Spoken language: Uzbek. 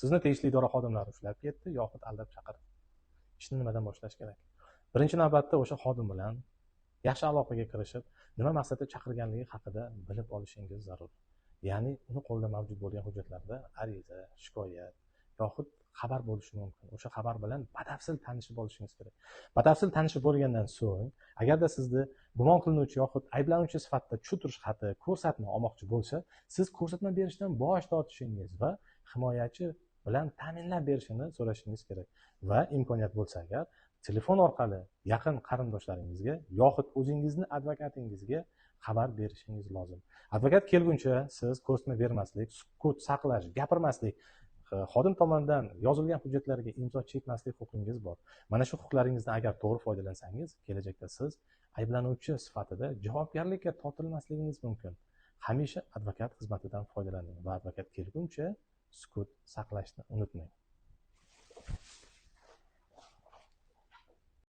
sizni tegishli idora xodimlari ushlab ketdi yoxud aldab chaqirdi. Ishni nimadan boshlash kerak? Birinchi navbatda o'sha xodim bilan yaxshi aloqaga kirishib, nima maqsadda chaqirganligi haqida bilib olishingiz zarur. Ya'ni uni qo'lida mavjud bo'lgan hujjatlarda ariza, shikoyat yoxud xabar bo'lishi mumkin. O'sha xabar bilan batafsil tanishib olishingiz kerak. Batafsil tanishib bo'lgandan so'ng, agarda sizni gumon qilinuvchi yoxud ayblanuvchi sifatida tushuntirish xati, ko'rsatma olmoqchi bo'lsa, siz ko'rsatma berishdan bosh tortishingiz va himoyachi bilan ta'minlab berishini so'rashingiz kerak. Va imkoniyat bo'lsa agar telefon orqali yaqin qarindoshlaringizga yoxud o'zingizni advokatingizga xabar berishingiz lozim. Advokat kelguncha siz ko'rsatma bermaslik, sukut saqlash, gapirmaslik, xodim tomonidan yozilgan hujjatlarga imzo chekmaslik huquqingiz bor. Mana shu huquqlaringizdan agar to'g'ri foydalansangiz, kelajakda siz ayblanuvchi sifatida javobgarlikka tortilmasligingiz mumkin. Hamisha advokat xizmatidan foydalaning va advokat kelguncha sukut saqlashni unutmang.